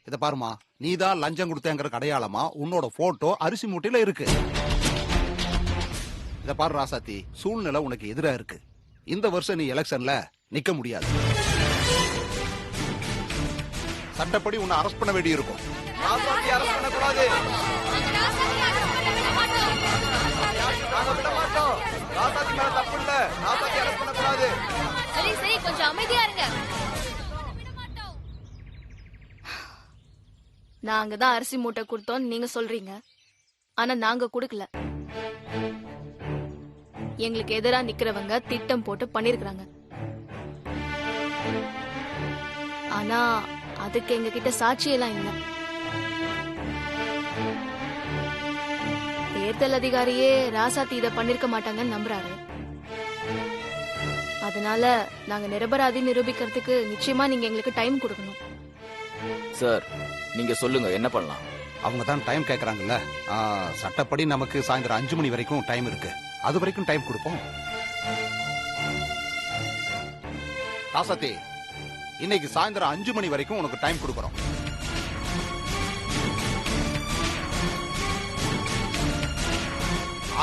இத பாருமா, நீதான் லஞ்சம் கொடுத்தேங்கிற அடையாளமா உன்னோட போட்டோ அரிசி மூட்டையில இருக்கு. இத பாரு ராசாத்தி, சூழ்நிலை உனக்கு எதிரா இருக்கு. இந்த வருஷம் நீ எலெக்ஷன்ல நிக்க முடியாது. சட்டப்படி உன்னை அரெஸ்ட் பண்ண வேண்டி இருக்கும். ராசாத்தி அரெஸ்ட் பண்ணக்கூடாது. நாங்க விட மாட்டோம். ராசாத்தி மேல தப்பு இல்ல. ராசாத்தி அரெஸ்ட் பண்ணக்கூடாது. சரி சரி, கொஞ்சம் அமைதியா இருங்க. நாங்க தான் அரிசி மூட்டை கொடுத்தோம் நீங்க சொல்றீங்க, ஆனா நாங்க கொடுக்கல. எங்களுக்கு எதிரா நிக்கிறவங்க திட்டம் போட்டு பண்ணிருக்காங்க. ஆனா அதுக்கு எங்க கிட்ட சாட்சியெல்லாம் இல்ல. தேர்தல் அதிகாரியே ராசாத்தி இத பண்ணிருக்க மாட்டாங்கன்னு நம்புறாரு. அதனால நாங்க நிரபராதி நிரூபிக்கிறதுக்கு நிச்சயமா நீங்க எங்களுக்கு டைம் கொடுக்கணும். சார், நீங்க சொல்லுங்க, என்ன பண்ணலாம்? அவங்க தான் டைம் கேக்குறாங்கல்ல. சட்டப்படி நமக்கு சாயந்தரம் 5 மணி வரைக்கும் டைம் இருக்கு. அது வரைக்கும் டைம் கொடுப்போம். ராசாத்தி, இன்னைக்கு சாயந்தரம் 5 மணி வரைக்கும் உனக்கு டைம் கொடுக்கறோம்.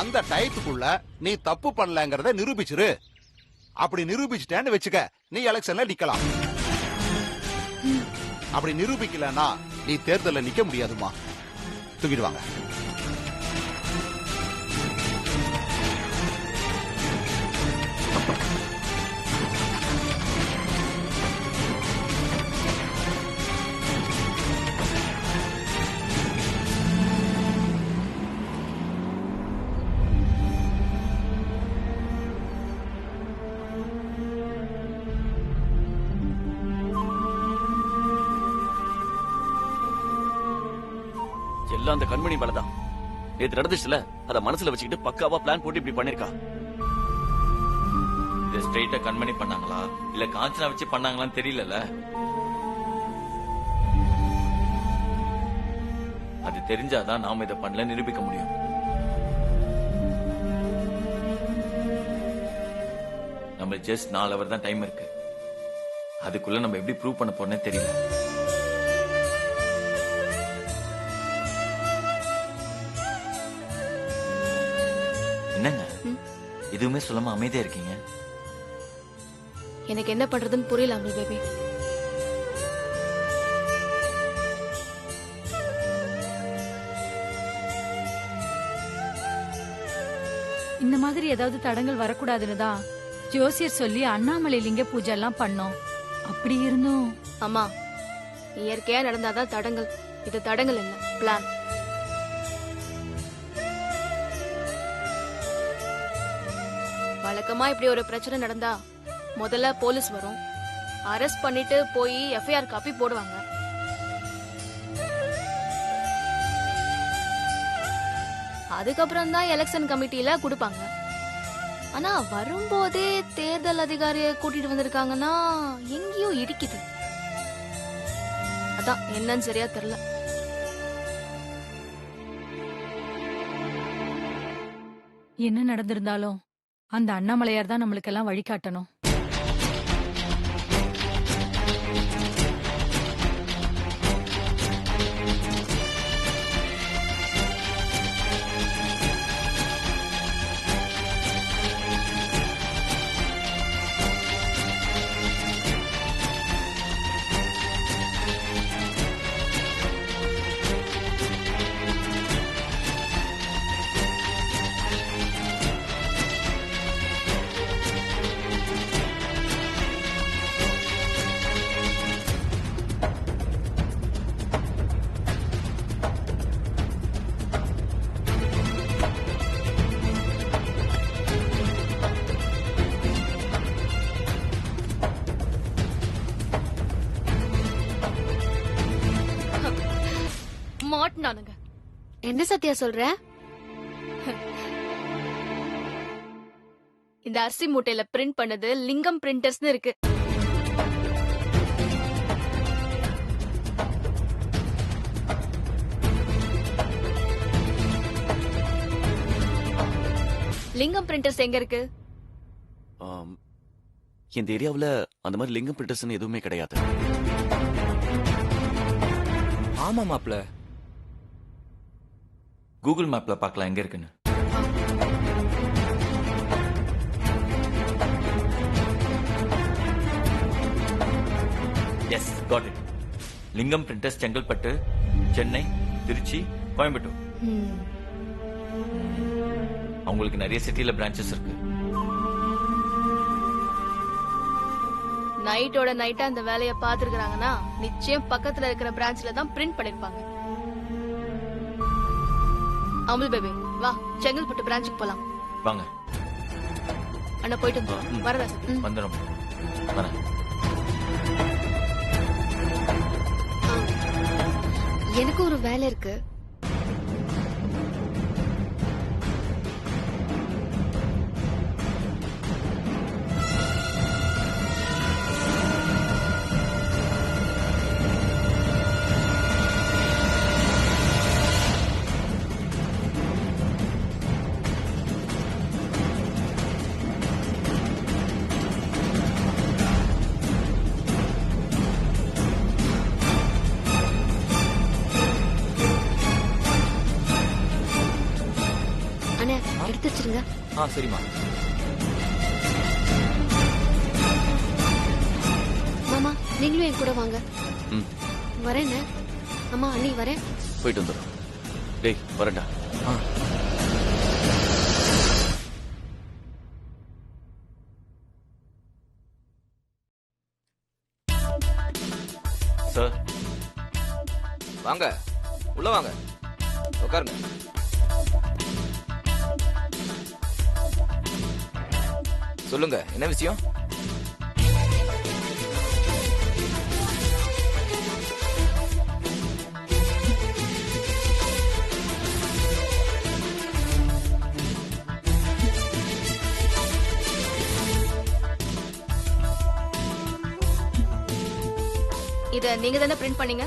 அந்த டயத்துக்குள்ள நீ தப்பு பண்ணலங்கறத நிரூபிச்சிரு. அப்படி நிரூபிச்சிட்டேன்னு வச்சுக்க, நீ எலெக்ஷன்ல நிக்கலாம். அப்படி நிரூபிக்கலன்னா நீ தேர்தல்ல நிக்க முடியாதுமா. தூக்கிடுவாங்க. எல்லாம் அந்த கண்மணி மேலதான். நேத்து நடந்துச்சுல, அத மனசுல வச்சுக்கிட்டு பக்காவா பிளான் போட்டு இப்படி பண்ணிருக்கா. இது ஸ்ட்ரெயிட்டா கண்மணி பண்ணாங்களா இல்ல காஞ்சனா வச்சு பண்ணாங்களான்னு தெரியல. அது தெரிஞ்சாதான் நாம இதை பண்ணல நிரூபிக்க முடியும். நம்ம ஜஸ்ட் 4 hour தான் டைம் இருக்கு. அதுக்குள்ள நம்ம எப்படி ப்ரூவ் பண்ண போறோம்னே தெரியல. என்னங்க எதுவுமே சொல்லாம அமைதியா இருக்கீங்க? எனக்கு என்ன பண்றதுன்னு புரியல அமல் பேபி. இந்த மாதிரி ஏதாவது தடங்கள் வரக்கூடாதுன்னு தான் ஜோசியர் சொல்லி அண்ணாமலை லிங்க பூஜை எல்லாம் பண்ணோம். அப்படி இருந்தும் அம்மா, இயற்கையா நடந்தாதான் தடங்கள். இது தடங்கள் இல்ல, பிளான். வழக்கமா இப்படி ஒரு பிரச்சனை நடந்தா முதல்ல போலீஸ் வரும், அரெஸ்ட் பண்ணிட்டு போய் எஃப்ஐஆர் காப்பி போடுவாங்க. அதுக்கப்புறம் தான் எலெக்ஷன் கமிட்டில கொடுப்பாங்க. ஆனா வரும்போதே தேர்தல் அதிகாரியை கூட்டிட்டு வந்திருக்காங்கன்னா எங்கேயோ இடிக்குது. அதான் என்னன்னு சரியா தெரியல. என்ன நடந்திருந்தாலும் அந்த அண்ணாமலையார் தான் நம்மளுக்கெல்லாம் வழிகாட்டணும். மாட்டினானுங்க. என்ன சத்தியா சொல்ற? இந்த அரிசி மூட்டையில பிரிண்ட் பண்ணது லிங்கம் பிரிண்டர்ஸ்னு இருக்கு. லிங்கம் பிரிண்டர்ஸ் எங்க இருக்கு? இந்த ஏரியாவுல அந்த மாதிரி லிங்கம் பிரிண்டர்ஸ் எதுவுமே கிடையாது. ஆமா மாப்ள. கூகுள் மேப்ல பார்க்கலாம் எங்க இருக்குன்னு. Yes, got it. Lingam printers, Chengalpattu, Chennai, Tiruchi, Coimbatore. ம். அவங்களுக்கு நிறைய சிட்டில பிரான்ச்சஸ் இருக்கு. நைட்டோட நைட்டா அந்த வேலைய பாத்துருக்காங்கன்னா நிச்சயம் பக்கத்துல இருக்கிற பிரான்ச்ல தான் பிரிண்ட் பண்ணிருப்பாங்க. அமுல் பேபி வா, செங்கல்பட்டு பிரான்ச்சுக்கு போலாம். வாங்க. அண்ணா போயிட்டு வந்துடும். வரதா சார். வந்துடும். வரேன். எனக்கு ஒரு வேலை இருக்கு. அண்ணா எடுத்து வச்சிருங்க. சரிம்மா. மாமா நீங்களும் என் கூட வாங்க. ம். வரேன்னு. அம்மா அண்ணி வரேன். போயிட்டு வந்துடும். டேய் வரேன்டா. சார், வாங்க, உள்ள வாங்க, உட்காருங்க. சொல்லுங்க, என்ன விஷயம்? இத நீங்க தானே பிரிண்ட் பண்ணீங்க?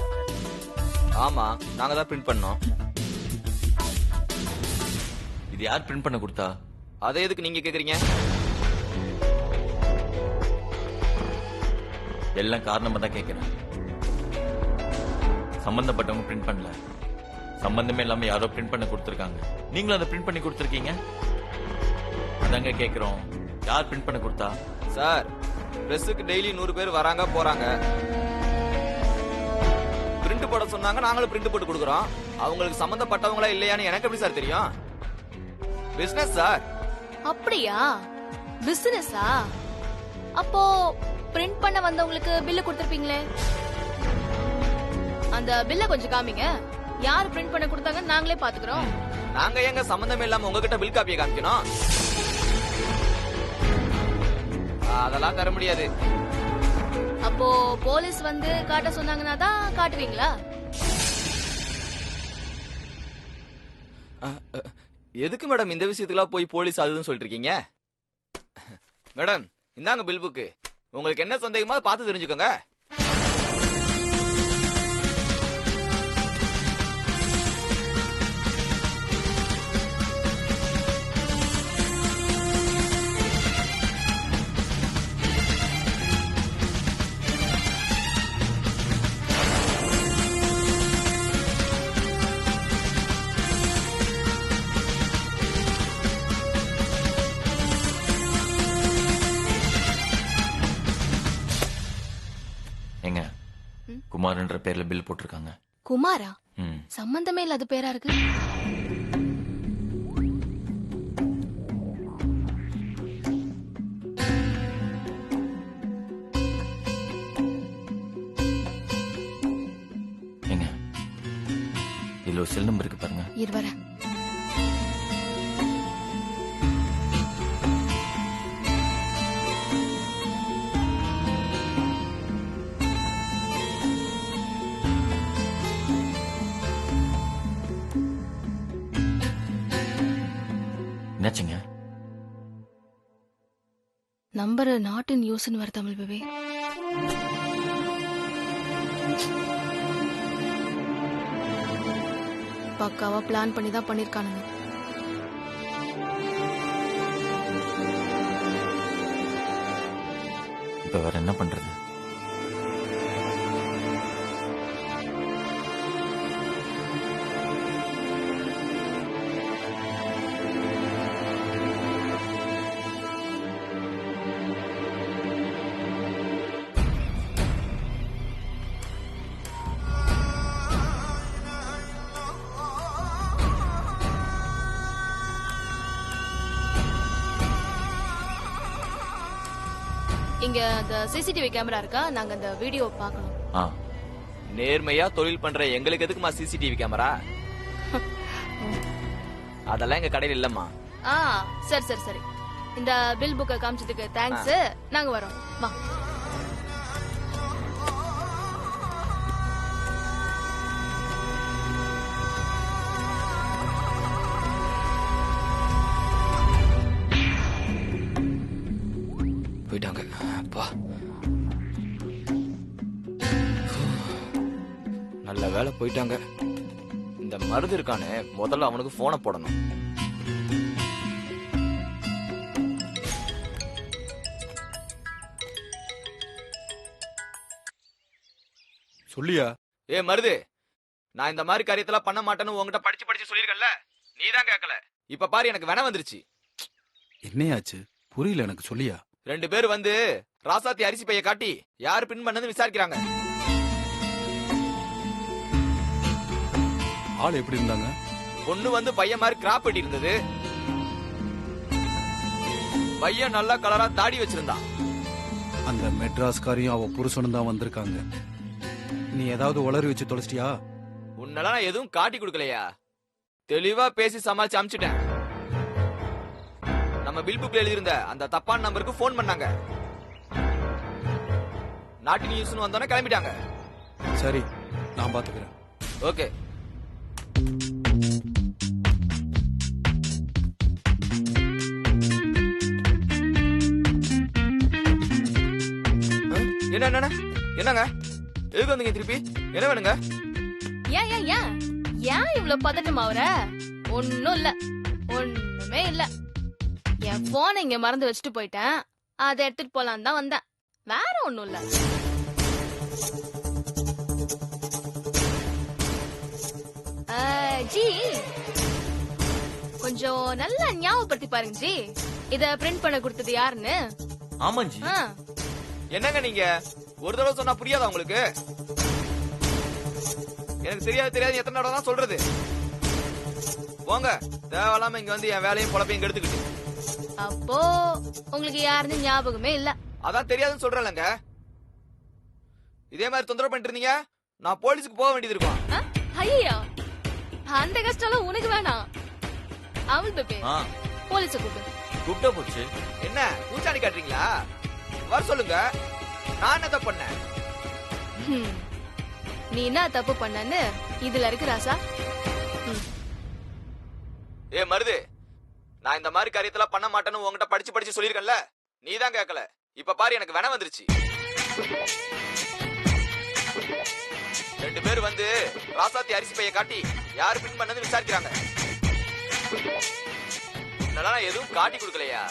ஆமா, நாங்க தான் பிரிண்ட் பண்ணோம். இது யார் பிரிண்ட் பண்ண கொடுத்தா? அதை எதுக்கு நீங்க கேக்குறீங்க? எல்லாம் காரணமா தான் கேட்கிறேன். சம்பந்தப்பட்டவங்க பிரிண்ட் பண்ணல, சம்பந்தமே இல்லாம யாரோ பிரிண்ட் பண்ண கொடுத்திருக்காங்க. நீங்களும் அதை பிரிண்ட் பண்ணி கொடுத்திருக்கீங்க. அதாங்க கேக்குறோம், யார் பிரிண்ட் பண்ண கொடுத்தா? சார், பிரஸுக்கு டெய்லி 100 பேர் வராங்க போறாங்க. பிரிண்ட் போட சொன்னாங்க, நாங்களும் பிரிண்ட் போட்டு கொடுக்குறோம். அவங்களுக்கு சம்பந்தப்பட்டவங்களா இல்லையான்னு எனக்கு எப்படி சார் தெரியும்? Business sir. அப்படியா? பிசினஸா? அப்போ பிரிண்ட் பண்ண வந்தவங்களுக்கு பில்லு கொடுத்திருப்பீங்களே, அந்த பில்ல கொஞ்சம் காமிங்க. யார் பிரிண்ட் பண்ண கொடுத்தாங்க நாங்களே பாத்துக்கிறோம். நாங்க எங்க சம்பந்தமே இல்லாம உங்ககிட்ட பில் காப்பியை காமிக்கணும்? அதெல்லாம் தர முடியாது. அப்போ போலீஸ் வந்து காட்ட சொன்னாங்கன்னா தான் காட்டுவீங்களா? எதுக்கு மேடம் இந்த விஷயத்துக்குலாம் போய் போலீஸ் அதுன்னு சொல்லிட்டு இருக்கீங்க? மேடம், இந்தாங்க பில் புக்கு. உங்களுக்கு என்ன சந்தேகமா பார்த்து தெரிஞ்சுக்கோங்க. எங்க குமார்ன்ற பேர்ல பில் போட்டிருக்காங்க. குமாரா? ம். சம்பந்தமே இல்லாத பேரா இருக்கு. எங்க இதுல ஒரு செல் நம்பர் இருக்கு பாருங்க. இருவர என்னாச்சுங்க? நம்பர் நாட் இன் யூஸ்னு வர தமிழ் பேபி. பக்காவா பிளான் பண்ணி தான் பண்ணிருக்கானுங்க. இப்ப வேற என்ன பண்றது? இங்க அந்த சிசிடிவி கேமரா இருக்கா? நாங்க அந்த வீடியோ பார்க்கணும். ஆ நேர்மையா தொழில் பண்ற எங்களுக்கு எதுக்குமா சிசிடிவி கேமரா? அதெல்லாம் எங்க கடையில் இல்லம்மா. ஆ சரி சரி சரி. இந்த பில் புக்கை காமிச்சதுக்கு தேங்க்ஸ். நாங்க வரோம். வா. போயிட்டாங்க. அப்பா, நல்ல வேலை போயிட்டாங்க. இந்த மருது இருக்கானே, முதல்ல அவனுக்கு போனை போடணும். சொல்லியா? ஏ மருது, நான் இந்த மாதிரி காரியத்தெல்லாம் பண்ண மாட்டேன்னு உங்ககிட்ட படிச்சு படிச்சு சொல்லிருக்கேன்ல, நீதான் கேட்கல. இப்ப பாரு, எனக்கு வேணா வந்துருச்சு. என்னையாச்சு? புரியல எனக்கு, சொல்லியா? 2 பேர் வந்து ராசாத்தி அரிசி பைய காட்டி யாரு பின் பண்ணது விசாரிக்கிறாங்க. ஆள் எப்படி இருந்தாங்க? பொண்ணு வந்து பையன் மாதிரி கிராப் வெட்டி இருந்தது. பையன் நல்லா கலரா தாடி வச்சிருந்தான். அந்த மெட்ராஸ்காரியும் அவ புருஷனும் தான் வந்திருக்காங்க. நீ ஏதாவது உளறி வச்சு தொலைச்சிட்டியா? உன்னெல்லாம் நான் எதுவும் காட்டி கொடுக்கலையா? தெளிவா பேசி சமாளிச்சு அமிச்சிட்டேன். நம்ம பில் புக்ல எழுதியிருந்த அந்த தப்பான நம்பருக்கு போன் பண்ணாங்க. நாட்டு நியூஸ்னு வந்தோன்னே கிளம்பிட்டாங்க. சரி, நான் பாத்துக்கிறேன். ஓகே. என்னங்க எதுக்கு வந்தீங்க திருப்பி? என்ன வேணுங்க? ஏன் ஏன் ஏன் ஏன் இவ்வளவு பதட்டம் ஆகுற? ஒன்னும் இல்ல, ஒண்ணுமே இல்ல. என் போனை இங்க மறந்து வச்சுட்டு போயிட்டேன். அதை எடுத்துட்டு போலாம் தான் வந்தேன். வேற ஒண்ணும் இல்ல. ஜி, கொஞ்சம் நல்லா ஞாபகப்படுத்தி பாருங்க ஜி. இத பிரிண்ட் பண்ண கொடுத்தது யாருன்னு. ஆமா ஜி. என்னங்க நீங்க ஒரு தடவை சொன்னா புரியாதா உங்களுக்கு? எனக்கு தெரியாது எத்தனை தடவை தான் சொல்றது. போங்க, தேவையில்லாம இங்க வந்து என் வேலையும் பொழப்பையும் எடுத்துக்கிட்டு. அப்போ உங்களுக்கு யாருன்னு ஞாபகமே இல்ல? அதான் தெரியாதுன்னு சொல்றேன்லங்க. இதே மாதிரி தொந்தரவு பண்ணிட்டு இருந்தீங்க, நான் போலீஸுக்கு போக வேண்டியது இருக்கும். ஐயா, அந்த கஷ்டம் உனக்கு வேணாம். அவள் பேபே, போலீஸ கூப்பிட்டா போச்சு. என்ன பூச்சாண்டி காட்டுறீங்களா? வர சொல்லுங்க, நான் என்ன தப்பு பண்ணேன்? நீ என்ன தப்பு பண்ணன்னு இதுல இருக்கு ராசா. ஏ மருது, நான் இந்த மாதிரி காரியத்தெல்லாம் பண்ண மாட்டேன்னு உங்ககிட்ட படிச்சு படிச்சு சொல்லிருக்கேன்ல, நீதான் கேட்கல. இப்ப பாரு, எனக்கு வேணா வந்துருச்சு. 2 பேர் வந்து ராசாத்தி அரிசி பைய காட்டி யாரு பின் பண்ணது விசாரிக்கிறாங்க. நல்லா எதுவும் காட்டி கொடுக்கலையா?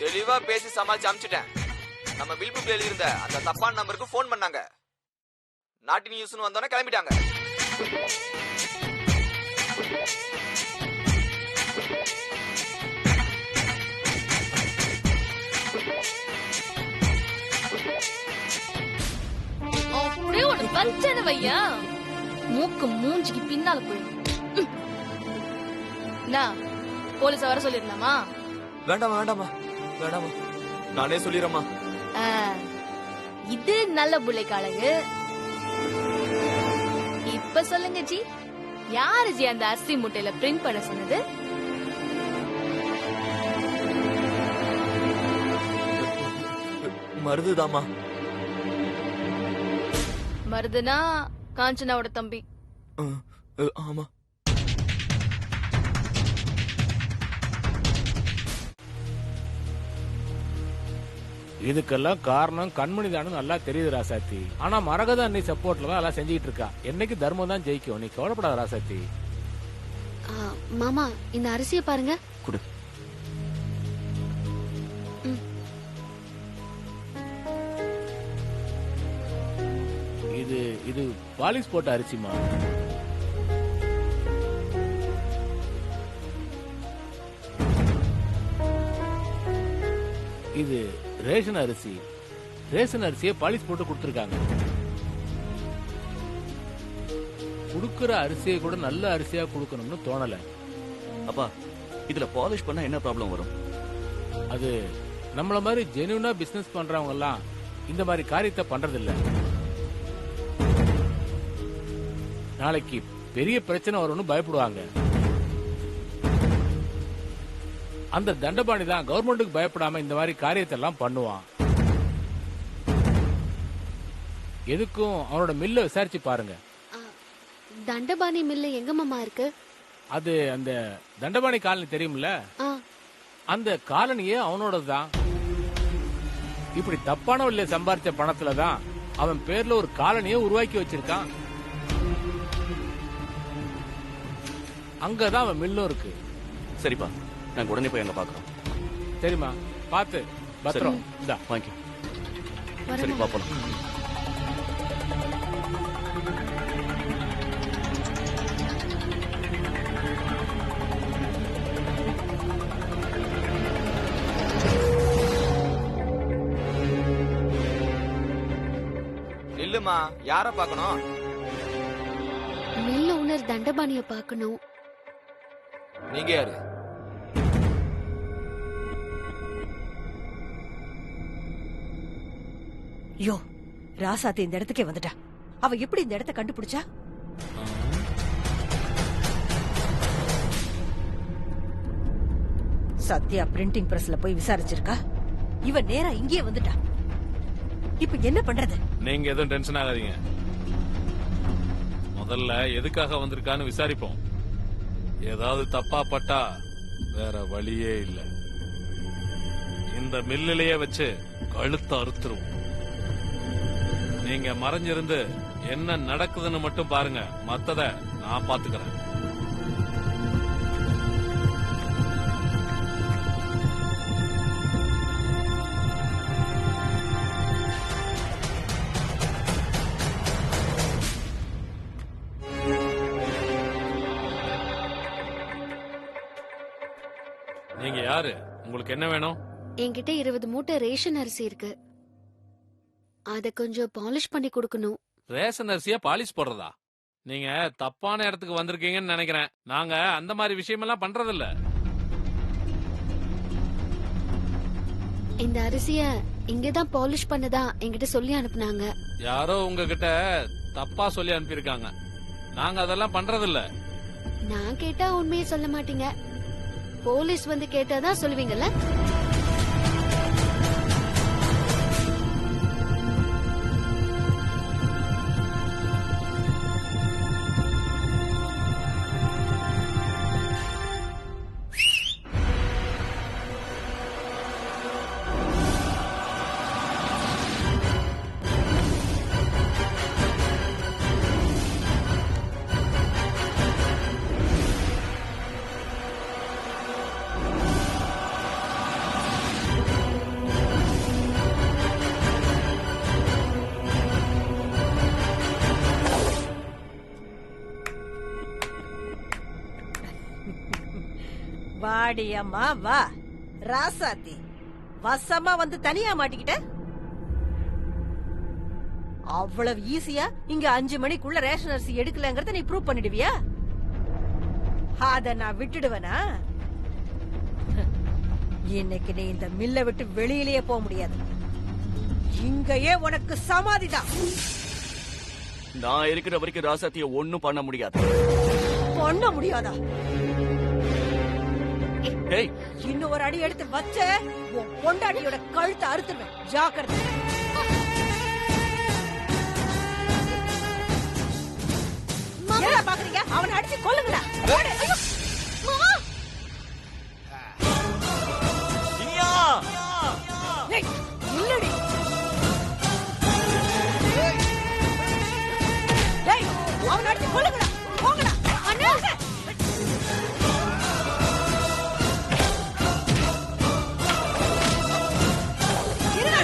தெளிவா பேசி சமாளிச்சு அமிச்சிட்டேன். நம்ம பில் புக்ல எழுதியிருந்த அந்த தப்பான நம்பருக்கு போன் பண்ணாங்க. நாட்டு நியூஸ்னு வந்தோன்னே கிளம்பிட்டாங்க. அப்படியே ஒரு பச்சனை வையா, மூக்கு மூஞ்சிக்கு பின்னால போயிடும். போலீஸ வர சொல்லிருந்தாமா? வேண்டாமா, நானே சொல்லிடுறேம்மா. இது நல்ல புள்ளைக்கு அழகு. இப்ப சொல்லுங்க ஜி, யாரு ஜி அந்த அரிசி மூட்டையில பிரிண்ட் பண்ண சொன்னது? மருதுதாமா. மருதுனா காஞ்சனாவோட தம்பி. ஆமா. இதுக்கெல்லாம் காரணம் கண்மணி தானு நல்லா தெரியுது ராசாத்தி. ஆனா மரகத அன்னை சப்போர்ட்ல தான் எல்லாம் செஞ்சுட்டு இருக்கா. என்னைக்கு தர்மம் தான் ஜெயிக்கும். நீ கவலைப்படாத ராசாத்தி. மாமா, இந்த அரிசியை பாருங்க. குடு. இது பாலிஷ் போட்ட அரிசிமா. இது ரேஷன் அரிசி. ரேஷன் அரிசியை பாலிஷ் போட்டு கொடுத்துருக்காங்க. குடுக்கற அரிசியை கூட நல்ல அரிசியா குடுக்கணும்னு தோணல. அப்பா, இதுல பாலிஷ் பண்ணா என்ன ப்ராப்ளம் வரும்? அது நம்மள மாதிரி ஜெனுவனா பிசினஸ் பண்றவங்க எல்லாம் இந்த மாதிரி காரியத்தை பண்றது இல்ல. நாளைக்கு பெரிய பிரச்சனை வரும்னு பயப்படுவாங்க. அந்த தண்டபாணி தான் கவர்மெண்ட்டுக்கு பயப்படாம இந்த மாதிரி காரியத்தை எல்லாம் பண்ணுவான். எதுக்கும் அவனோட மில்ல விசாரிச்சு பாருங்க. தண்டபாணி மில்லு எங்க மாமா இருக்கு? அது அந்த தண்டபாணி காலனி தெரியும்ல, ஆ, அந்த காலனியே அவனோடதுதான். இப்படி தப்பான வழியில சம்பாரிச்ச பணத்துலதான் அவன் பேர்ல ஒரு காலனியை உருவாக்கி வச்சிருக்கான். அங்கதான் அவன் மில்லும் இருக்கு. சரிப்பா, நாங்க உடனே போய் அங்க பாக்குறோம். சரிம்மா, பாத்து பத்திரம். இந்தா வாங்கி. வரேன் சரி, மாமா. பாப்போம். இல்லம்மா, யார பாக்கணும்? மில் ஓனர் தண்டபாணிய பாக்கணும். நீங்க யாரு? யோ, ராசாத்தி இந்த இடத்துக்கே வந்துட்டா. அவ எப்படி இந்த இடத்தை கண்டுபிடிச்சா? சத்யா பிரிண்டிங் பிரஸ்ல போய் விசாரிச்சிருக்கா. இவ நேரா இங்கே வந்துட்டா. இப்ப என்ன பண்றது? நீங்க எதுவும் டென்ஷன் ஆகாதீங்க. முதல்ல எதுக்காக வந்திருக்கான்னு விசாரிப்போம். ஏதாவது தப்பா பட்டா வேற வழியே இல்ல. இந்த மில்லிலேயே வச்சு கழுத்தை அறுத்துருவோம். நீங்க மறைஞ்சிருந்து என்ன நடக்குதுன்னு மட்டும் பாருங்க, மத்தத நான் பாத்துக்கிறேன். நீங்க யாரு? உங்களுக்கு என்ன வேணும்? என்கிட்ட 20 மூட்டை ரேஷன் அரிசி இருக்கு. அத கொஞ்சம் பாலிஷ் பண்ணி கொடுக்கணும். ரேஷன் அரிசியா பாலிஷ் போடுறதா? நீங்க தப்பான இடத்துக்கு வந்திருக்கீங்கன்னு நினைக்கிறேன். நாங்க அந்த மாதிரி விஷயமெல்லாம் பண்றதில்ல. இந்த அரிசிய இங்கதான் பாலிஷ் பண்ணதா என்கிட்ட சொல்லி அனுப்புனாங்க. யாரோ உங்ககிட்ட தப்பா சொல்லி அனுப்பியிருக்காங்க. நாங்க அதெல்லாம் பண்றதில்ல. நான் கேட்டா உண்மையை சொல்ல மாட்டீங்க. போலீஸ் வந்து கேட்டாதான் சொல்லுவீங்கல்ல? வாடி அம்மா வா. ராசாத்தி வசமா வந்து தனியா மாட்டிக்கிட்ட. அவ்வளவு ஈஸியா இங்க 5 மணிக்குள்ள ரேஷன் அரிசி எடுக்கலங்கறத நீ ப்ரூவ் பண்ணிடுவியா? அத நான் விட்டுடுவேனா? இன்னைக்கு நீ இந்த மில்ல விட்டு வெளியிலேயே போக முடியாது. இங்கேயே உனக்கு சமாதிதான். நான் இருக்கிற வரைக்கும் ராசாத்திய ஒண்ணும் பண்ண முடியாது. பண்ண முடியாதா? ஏய், இன்னும் ஒரு அடி எடுத்து வச்ச உன் பொண்டாட்டியோட கழுத்தை அறுத்துருவேன். ஜாக்கிரதை. என்ன பாக்குறீங்க? அவனை அடிச்சு கொல்லுங்கடா. இனியா! ஏய், இல்லடி. ஏய், அவனை அடிச்சு கொல்லுங்கடா. போங்கடா. அண்ணா,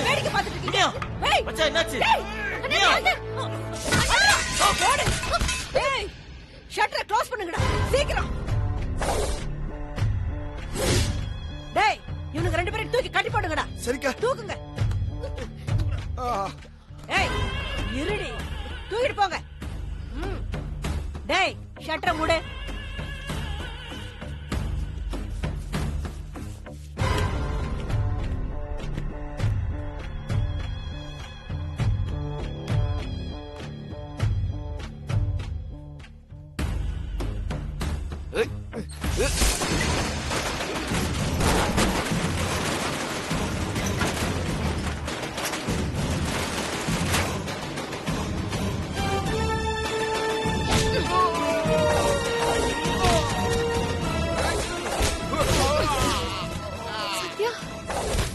வேடிக்கை பார்த்துட்டு இருக்கீங்க. ஏய், மச்சான், என்னாச்சு? ஏய், அண்ணா, போடு. ஏய், ஷட்டரை க்ளோஸ் பண்ணுங்கடா சீக்கிரம். டேய், இவனுக்கு 2 பேரும் தூக்கி கட்டி போடுங்கடா. சரிக்கா. தூக்குங்க. ஏய், இருடி. தூக்கிட்டு போங்க. டேய், ஷட்டரை மூடு. சத்யா,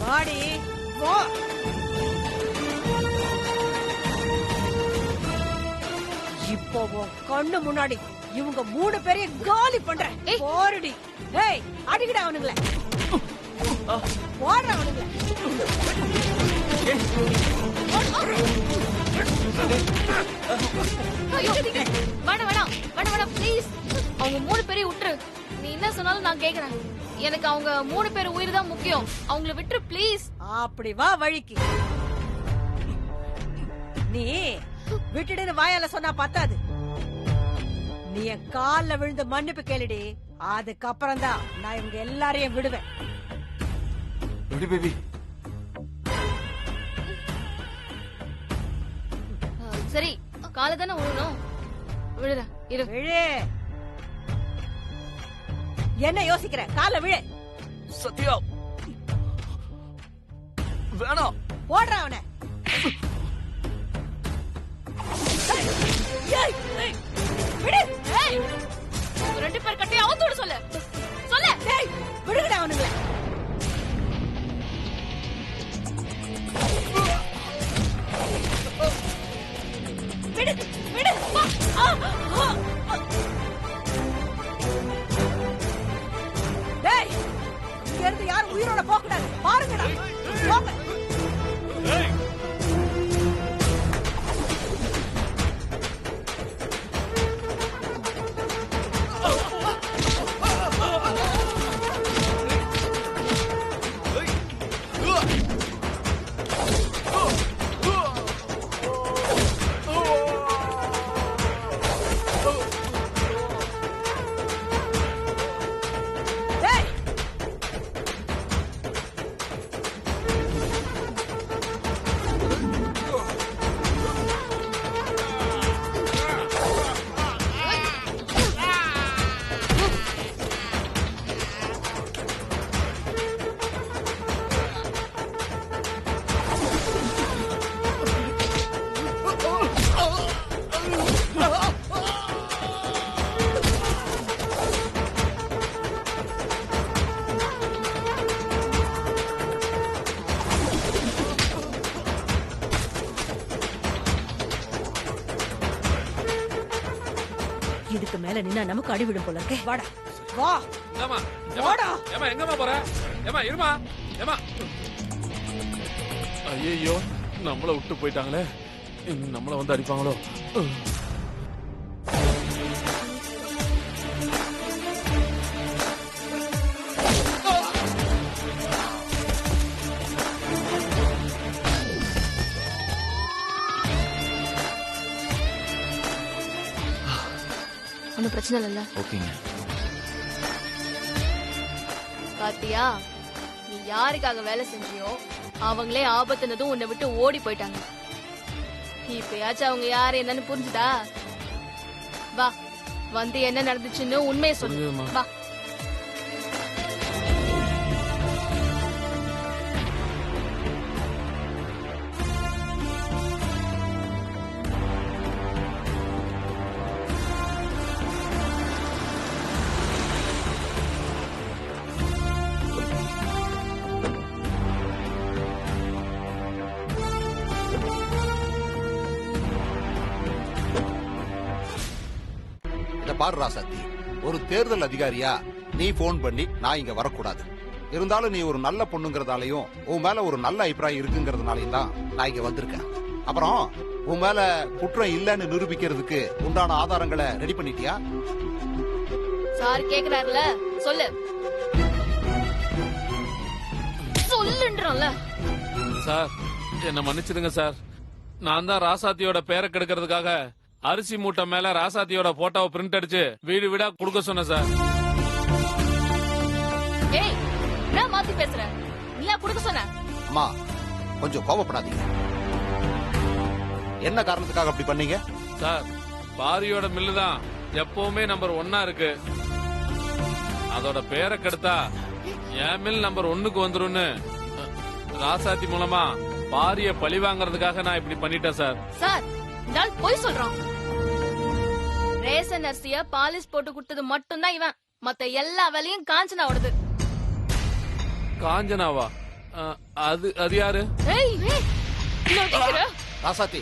வாடி வா. இப்போ உன் கண்ணு முன்னாடி இவங்க 3 பேரையும் காலி பண்றேன். ஏய். போறடி. ஏய், அடிக்கடா அவனுங்கள. போடுற அவனுங்கள. ஐயோ, வேணாம் வேணாம் வேணாம் வேணாம் ப்ளீஸ். அவங்க 3 பேரையும் விட்டுரு. நீ என்ன சொன்னாலும் நான் கேக்குறேன். எனக்கு அவங்க 3 பேர் உயிர் தான் முக்கியம். அவங்கள விட்டுரு ப்ளீஸ். அப்படி வா வழிக்கு. நீ விட்டுடுன்னு வாயால சொன்னா பத்தாது. நீ என் கால்ல விழுந்து மன்னிப்பு கேளுடி. அதுக்கப்புறம் தான் நான் இவங்க எல்லாரையும் விடுவேன். விடு பேபி. சரி, காலை தானே விழணும். விழுற இரு. விழு. என்ன யோசிக்கிற? கால்ல விழு. சத்யா வேணாம். போடுற அவனை. ஏய், ஏய், விடு. ஏய், உங்க 2 பேர் கட்டி அவுத்து விட சொல்லு. சொல்லு. ஏய், விடுங்கடா அவனுங்கள. விடு, விடு. டேய், இங்க இருந்து யாரும் உயிரோட போக கூடாது. பாருங்கடா. போங்க. டேய், இதுக்கு மேல நின்னா நமக்கு அடிவிடும் போல இருக்கே. வாடா, வா. ஏமா வாடா. ஏமா எங்கம்மா போற? ஏமா இருமா. ஏமா ஐயோ, நம்மள விட்டு போயிட்டாங்களே. நம்மள வந்து அடிப்பாங்களோ? ஒன்னும் பிரச்சனை இல்ல. ஓகேங்க. பாத்தியா, நீ யாருக்காக வேலை செஞ்சியோ அவங்களே ஆபத்துனதும் உன்னை விட்டு ஓடி போயிட்டாங்க. இப்பயாச்சும் அவங்க யாரு என்னன்னு புரிஞ்சுதா? வா, வந்து என்ன நடந்துச்சுன்னு உண்மையை சொல்லு. புரியுதும்மா. வா. இத பாரு ராசாத்தி, ஒரு தேர்தல் அதிகாரியா நீ போன் பண்ணி நான் இங்க வரக்கூடாது. இருந்தாலும் நீ ஒரு நல்ல பொண்ணுங்கிறதாலையும் உன் மேல ஒரு நல்ல அபிப்பிராயம் இருக்குங்கிறதுனாலையும் தான் நான் இங்க வந்திருக்கேன். அப்புறம் உன் மேல குற்றம் இல்லைன்னு நிரூபிக்கிறதுக்கு உண்டான ஆதாரங்களை ரெடி பண்ணிட்டியா? சார் கேக்குறாருல, சொல்லு. சொல்லுன்றோம்ல. சார், என்ன மன்னிச்சிடுங்க சார். நான் தான் ராசாத்தியோட பேரை கெடுக்கிறதுக்காக அரிசி மூட்டை மேல ராசாத்தியோட போட்டோவை பிரிண்ட் அடிச்சு வீடு வீடா கொடுக்க சொன்னேன் சார். ஏய், நான் மாத்தி பேசுறேன். நீயா குடுக்க சொன்ன? அம்மா, கொஞ்சம் கோபப்படாதீங்க. என்ன காரணத்துக்காக அப்படி பண்ணீங்க? சார், பாரியோட மில்லு தான் எப்பவுமே நம்பர் 1 இருக்கு. அதோட பேரை கெடுத்தா என் மில் நம்பர் 1க்கு வந்துரும்னு ராசாத்தி மூலமா பாரிய பழி வாங்குறதுக்காக நான் இப்படி பண்ணிட்டேன் சார். சார் இந்த ஆள் பொய் சொல்றான். ரேஷன் அரிசிய பாலிஷ் போட்டு கொடுத்தது மட்டும்தான் இவன். மத்த எல்லா வேலையும் காஞ்சனாவோடது. காஞ்சனாவா? அது அது யாரு? ஏய், நொடிக்கிற. ராசாத்தி,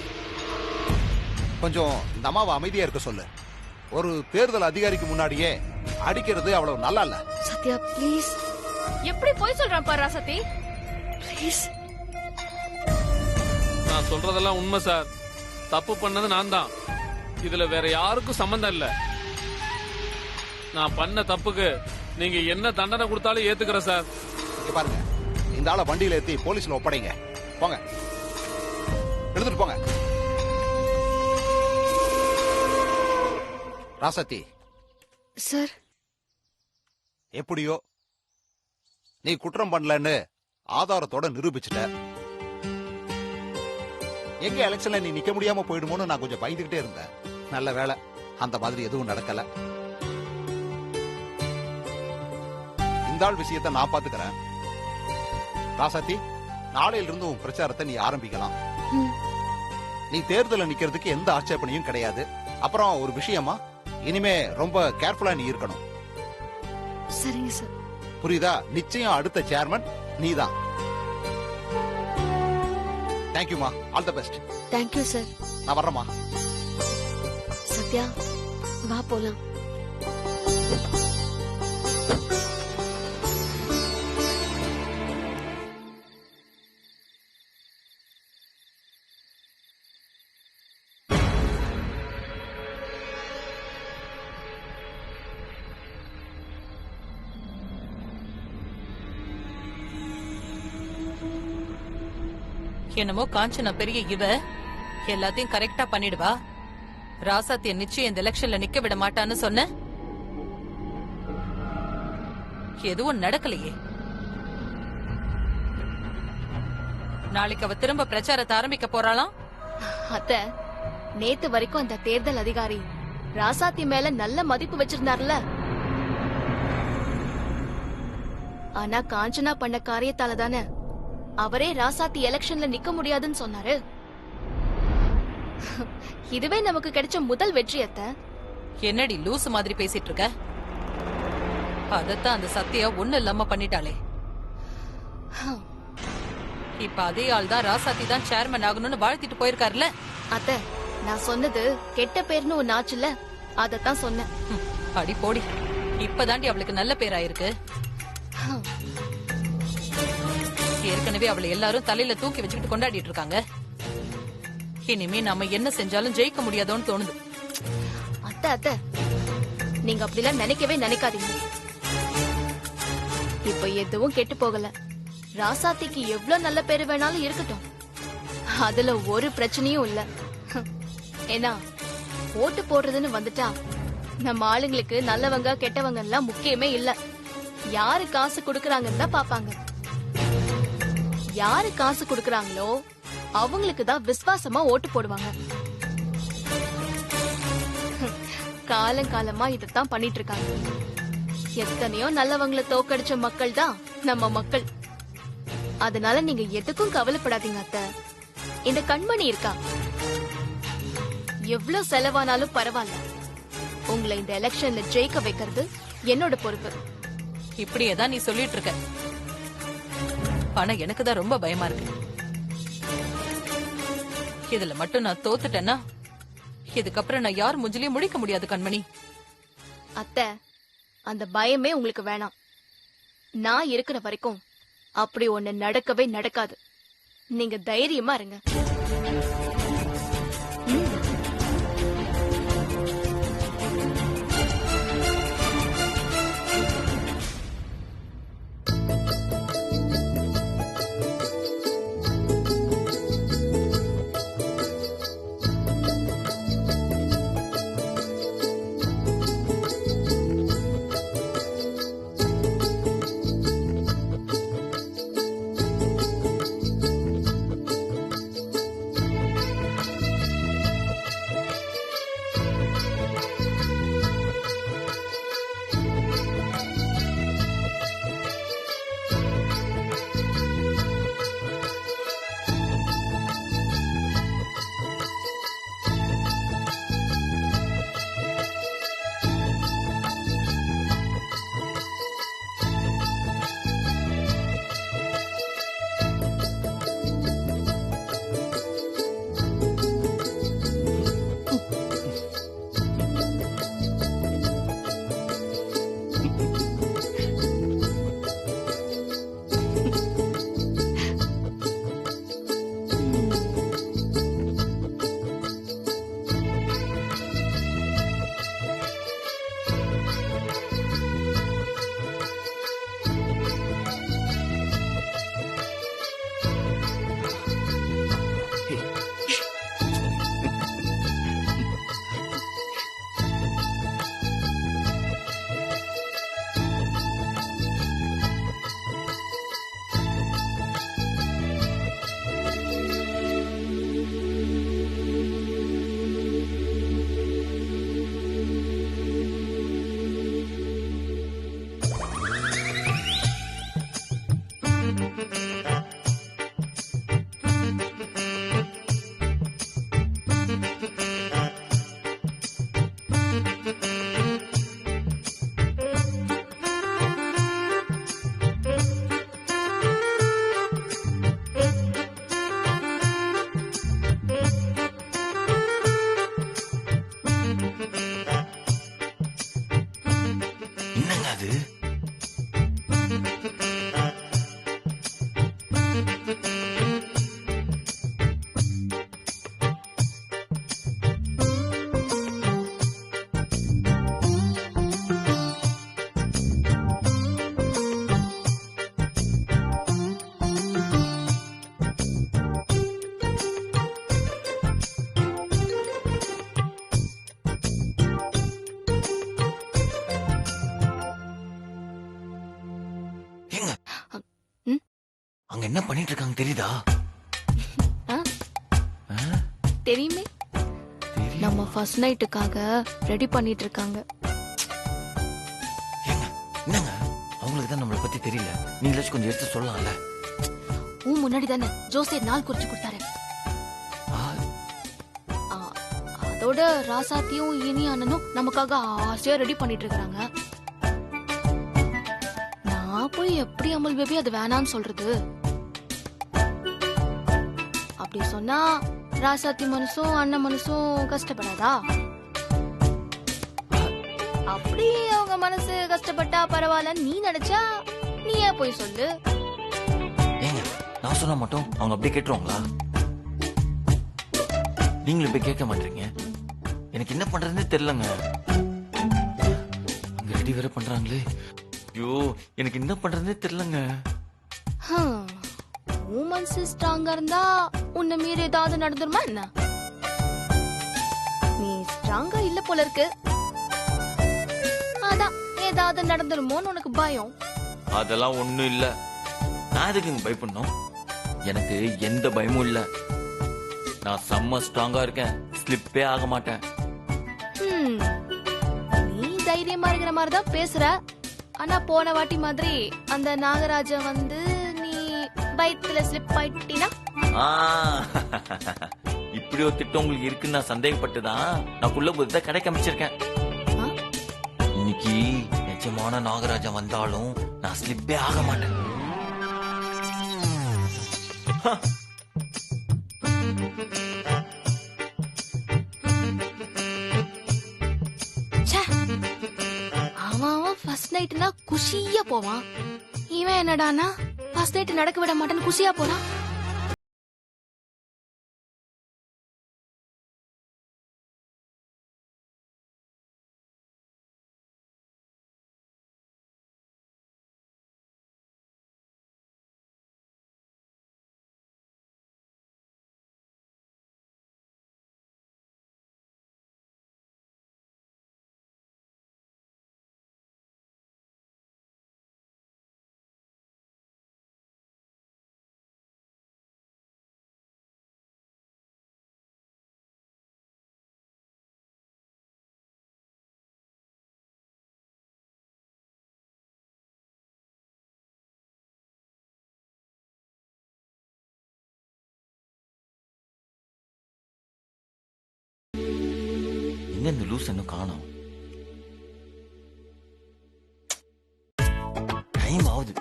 கொஞ்சம் இந்த அம்மாவை அமைதியா இருக்க சொல்லு. ஒரு தேர்தல் அதிகாரிக்கு முன்னாடியே அடிக்கிறது அவ்வளவு நல்லா இல்ல. சத்யா ப்ளீஸ். எப்படி பொய் சொல்றான் பாரு ராசாத்தி. ப்ளீஸ். நான் சொல்றதெல்லாம் உண்மை சார். தப்பு பண்ணது நான் தான். இதுல வேற யாருக்கும் சம்பந்தம் இல்ல. நான் பண்ண தப்புக்கு நீங்க என்ன தண்டனை கொடுத்தாலும் ஏத்துக்கிறேன் சார். இங்க பாருங்க, இந்த ஆளை வண்டியில ஏத்தி போலீஸ்ல ஒப்படைங்க. போங்க, எடுத்துட்டு போங்க. ராசாத்தி சார், எப்படியோ நீ குற்றம் பண்ணலன்னு ஆதாரத்தோட நிரூபிச்சுட்ட. எங்க எலெக்ஷன்ல நீ நிக்க முடியாம போயிடுமோன்னு நான் கொஞ்சம் பயந்துகிட்டே இருந்தேன். நல்ல வேளை அந்த மாதிரி எதுவும் நடக்கல. இந்த ஆள் விஷயத்தை நான் பாத்துக்கிறேன். ராசாத்தி, நாளையில இருந்து உன் பிரச்சாரத்தை நீ ஆரம்பிக்கலாம். நீ தேர்தல நிக்கிறதுக்கு எந்த ஆட்சேபனையும் கிடையாது. அப்புறம் ஒரு விஷயமா, இனிமே ரொம்ப கேர்ஃபுல்லா நீ இருக்கணும். சரிங்க சார். புரியுதா? நிச்சயம் அடுத்த சேர்மன் நீதான். தேங்க்யூமா, all the best. Thank you sir. நான் வர்றேம்மா. சத்யா வா போலாம். என்னமோ காஞ்சனா பெரிய இவ எல்லாத்தையும் கரெக்டா பண்ணிடுவா. ராசாத்திய நிச்சயம் இந்த எலெக்ஷன்ல நிக்க விட மாட்டான்னு சொன்ன. எதுவும் நடக்கலையே. நாளைக்கு அவ திரும்ப பிரச்சாரத்தை ஆரம்பிக்க போறாளாம். அத்தை, நேத்து வரைக்கும் அந்த தேர்தல் அதிகாரி ராசாத்தி மேல நல்ல மதிப்பு வச்சிருந்தார்ல. ஆனா காஞ்சனா பண்ண காரியத்தால தானே அவரே ராசாத்தி எலெக்ஷன்ல நிக்க முடியாதுன்னு சொன்னாரு. இதுவே நமக்கு கிடைச்ச முதல் வெற்றி. அத்தை, என்னடி லூசு மாதிரி பேசிட்டு இருக்க? அதத்தான் அந்த சத்யா ஒண்ணு இல்லாம பண்ணிட்டாளே. இப்ப அதே ஆள் தான் ராசாத்தி தான் சேர்மன் ஆகணும்னு வாழ்த்திட்டு போயிருக்காருல்ல. அத்தை, நான் சொன்னது கெட்ட பேர்னு ஒன்னு ஆச்சுல, அதத்தான் சொன்னேன். அடி போடி, இப்பதாண்டி அவளுக்கு நல்ல பேராயிருக்கு. ஏற்கனவே அவளை எல்லாரும் தலையில தூக்கி வச்சுக்கிட்டு கொண்டாடிட்டு இருக்காங்க. இனிமே நாம என்ன செஞ்சாலும் ஜெயிக்க முடியாதோன்னு தோணுது. அத்தை அத்தை, நீங்க அப்படிலாம் நினைக்கவே நினைக்காதீங்க. இப்ப எதுவும் கெட்டு போகல. ராசாத்திக்கு எவ்வளவு நல்ல பேரு வேணாலும் இருக்கட்டும். அதுல ஒரு பிரச்சனையும் இல்ல. ஏன்னா ஓட்டு போடுறதுன்னு வந்துட்டா நம்ம ஆளுங்களுக்கு நல்லவங்க கெட்டவங்க எல்லாம் முக்கியமே இல்ல. யாரு காசு கொடுக்கறாங்கன்னு தான் பாப்பாங்க. யாரு காசு கொடுக்கறாங்களோ அவங்களுக்கு தான் விசுவாசமா ஓட்டு போடுவாங்க. காலங்காலமா இதத்தான் பண்ணிட்டு இருக்காங்க. எத்தனையோ நல்லவங்களை தோக்கடிச்ச மக்கள் தான் நம்ம மக்கள். அதனால நீங்க எதுக்கும் கவலைப்படாதீங்க அத்தை. இந்த கண்மணி இருக்கா, எவ்வளவு செலவானாலும் பரவாயில்ல. உங்களை இந்த எலெக்ஷன்ல ஜெயிக்க வைக்கிறது என்னோட பொறுப்பு. இப்படியேதான் நீ சொல்லிட்டு இருக்க. ஆனா எனக்கு தான் ரொம்ப பயமா இருக்கு. இதுல மட்டும் நான் தோத்துட்டேன்னா இதுக்கப்புறம் நான் யார் மூஞ்சிலையும் முழிக்க முடியாது கண்மணி. அத்தை, அந்த பயமே உங்களுக்கு வேணாம். நான் இருக்கிற வரைக்கும் அப்படி ஒண்ணு நடக்கவே நடக்காது. நீங்க தைரியமா இருங்க. அங்க என்ன பண்ணிட்டு இருக்காங்க தெரியுதா? தெரியுமே, நம்ம ஃபர்ஸ்ட் நைட்டுக்காக ரெடி பண்ணிட்டு இருக்காங்க. என்னங்க அவங்களுக்கு தான் நம்மளை பத்தி தெரியல, நீங்களாச்சும் கொஞ்சம் எடுத்து சொல்லலாம்ல. முன்னாடி தானே ஜோசியர் நாள் குறிச்சு கொடுத்தாரு. அதோட ராசாத்தியும் இனி அண்ணனும் நமக்காக ஆசையா ரெடி பண்ணிட்டு இருக்காங்க. நான் போய் எப்படி அமல் பேபி அது வேணான்னு சொல்றது? அப்படி சொன்னா ராசாத்தி மனசும் அண்ணன் மனசும் கஷ்டப்படாதா? அப்படி அவங்க மனசு கஷ்டப்பட்டா பரவாயில்ல நீ நினைச்சா நீயே போய் சொல்லு. ஏங்க நான் சொன்னா மட்டும் அவங்க அப்படியே கேட்டுருவாங்களா? நீங்களும் போய் கேட்க மாட்டீங்க. எனக்கு என்ன பண்றதுன்னு தெரியலங்க. அங்க ரெடி வேற பண்றாங்களே. ஐயோ எனக்கு என்ன பண்றதுன்னு தெரியலங்க. உமன்ஸ் ஸ்ட்ராங்கா இருந்தா உன்னை மீறி ஏதாவது நடந்துருமா என்ன? நீ ஸ்ட்ராங்கா இல்ல போல இருக்கு. அதான் ஏதாவது நடந்துருமோன்னு உனக்கு பயம். அதெல்லாம் ஒண்ணும் இல்ல. நான் எதுக்கு பயப்படணும்? எனக்கு எந்த பயமும் இல்ல. நான் செம்ம ஸ்ட்ராங்கா இருக்கேன், ஸ்லிப்பே ஆக மாட்டேன். நீ தைரியமா இருக்கிற மாதிரிதான் பேசுற. ஆனா போன வாட்டி மாதிரி அந்த நாகராஜன் வந்து நீ பைக்ல ஸ்லிப் ஆயிட்டினா? இப்படி ஒரு திட்டம் உங்களுக்கு இருக்குன்னு நான் சந்தேகப்பட்டுதான் நான் குள்ள புதுதா கடை காமிச்சிருக்கேன். இன்னைக்கு நிஜமான நாகராஜன் வந்தாலும் நான் ஸ்லிப்பே ஆக மாட்டேன். அவன் ஃபர்ஸ்ட் நைட்னா குஷியா போவான். இவன் என்னடானா ஃபர்ஸ்ட் நைட் நடக்க விட மாட்டேன்னு குஷியா போறான். இந்த லூஸ் இன்னும் காணோம். டைம் ஆகுது.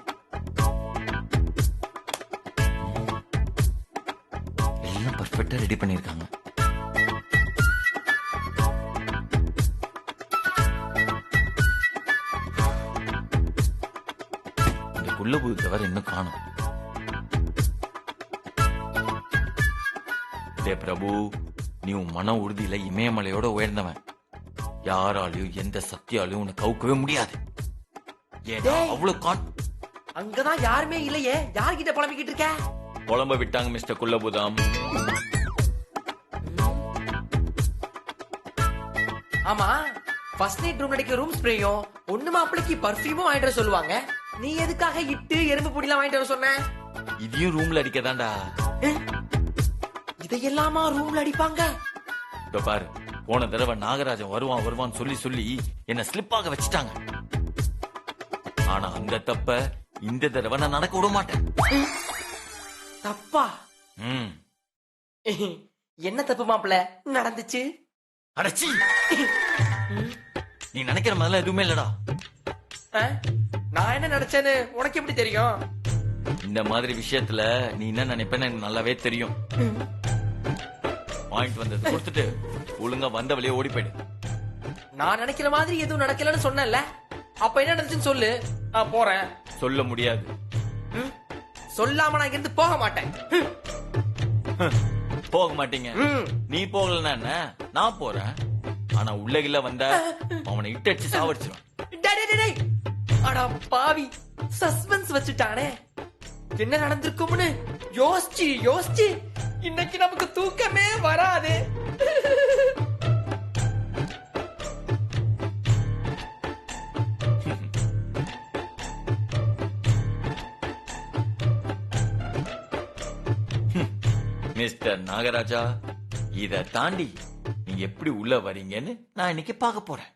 எல்லாம் பர்ஃபெக்ட்டா ரெடி பண்ணிருக்காங்க. இந்த குள்ள புது தவிர இன்னும் காணோம். டே பிரபு, நீ உன் மன உறுதியில இமயமலையோட உயர்ந்தவன். யாராலையும் எந்த சக்தியாலையும் உன்னை கவுக்கவே முடியாது. ஏன்னா அவ்வளவு அங்கதான் யாருமே இல்லையே, யார்கிட்ட புலம்பிக்கிட்டு இருக்க? புலம்ப விட்டாங்க மிஸ்டர் குல்லபுதாம். ஆமா, ஃபர்ஸ்ட் நைட் ரூம் நடிக்க ரூம் ஸ்ப்ரேயும் ஒண்ணு மாப்பிளைக்கு பர்ஃபியூமும் வாங்கிட்டு வர சொல்லுவாங்க. நீ எதுக்காக இட்டு எறும்பு பொடிலாம் வாங்கிட்டு வர சொன்ன? இதையும் ரூம்ல அடிக்கதான்டா. இதையெல்லாமா ரூம்ல அடிப்பாங்க? பாரு, போன தடவை நாகராஜன் வருவான் சொல்லி சொல்லி என்ன ஸ்லிப்பாக வச்சுட்டாங்க. ஆனா அந்த தப்ப இந்த தடவை நான் நடக்க விட மாட்டேன். தப்பா? என்ன தப்பு மாப்பிள்ள நடந்துச்சு? அடச்சி, நீ நினைக்கிற மாதிரிலாம் எதுவுமே இல்லடா. நான் என்ன நினைச்சேன்னு உனக்கு எப்படி தெரியும்? இந்த மாதிரி விஷயத்துல நீ என்ன நினைப்பேன்னு எனக்கு நல்லாவே தெரியும். பாயிண்ட் வந்தது கொடுத்துட்டு ஒழுங்கா வந்த வழியே ஓடி போயிடு. நான் நினைக்கிற மாதிரி எதுவும் நடக்கலன்னு சொன்னேன்ல, அப்ப என்ன நடந்துச்சுன்னு சொல்லு, நான் போறேன். சொல்ல முடியாது. சொல்லாம நான் இங்கிருந்து போக மாட்டேன். போக மாட்டீங்க. நீ போகலன்னா என்ன, நான் போறேன். ஆனா உள்ளகில வந்த அவனை இட்டடிச்சு சாவடிச்சிடும். அடா பாவி, சஸ்பென்ஸ் வச்சுட்டானே. என்ன நடந்திருக்கும்னு யோசிச்சு யோசிச்சு இன்னைக்கு நமக்கு தூக்கமே வராது. மிஸ்டர் நாகராஜா, இத தாண்டி நீங்க எப்படி உள்ள வரீங்கன்னு நான் இன்னைக்கு பார்க்க போறேன்.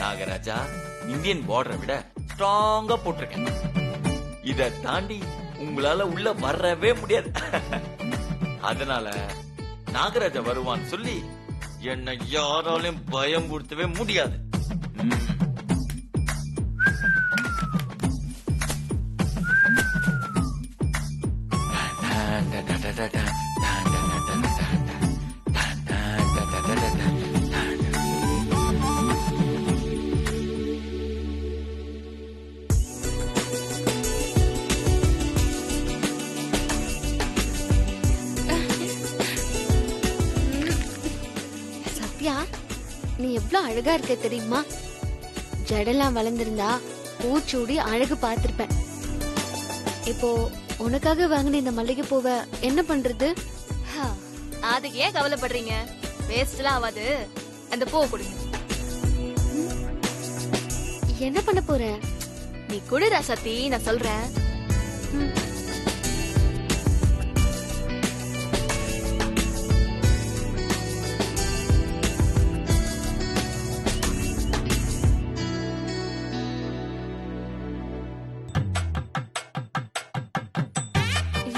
நாகராஜா, இந்தியன் பார்டரை விட ஸ்ட்ராங்கா போட்டிருக்கேன். இத தாண்டி உங்களால உள்ள வரவே முடியாது. அதனால நாகராஜா வருவான்னு சொல்லி என்னை யாராலையும் பயம் கொடுத்தவே முடியாது. சத்யா, நீ எவ்வளவு அழகா இருக்க தெரியுமா? ஜடெல்லாம் வளர்ந்திருந்தா பூச்சூடி அழகு பார்த்திருப்பேன். இப்போ உனக்காக வாங்கின இந்த மல்லிகை பூவை என்ன பண்றது? அதுக்கு ஏன் கவலைப்படுறீங்க? வேஸ்ட்லாம் ஆகாது. அந்த பூவை கொடுங்க. என்ன பண்ண போற? நீ குடு ராசாத்தி, நான் சொல்றேன்.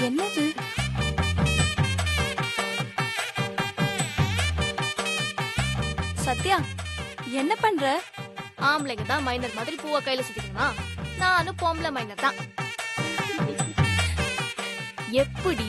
என்னது? சத்யா, என்ன பண்ற? ஆம்பளைங்க தான் மைனர் மாதிரி பூவை கையில சுத்திக்கணும். நானும் பொம்பளை மைனர் தான். எப்படி?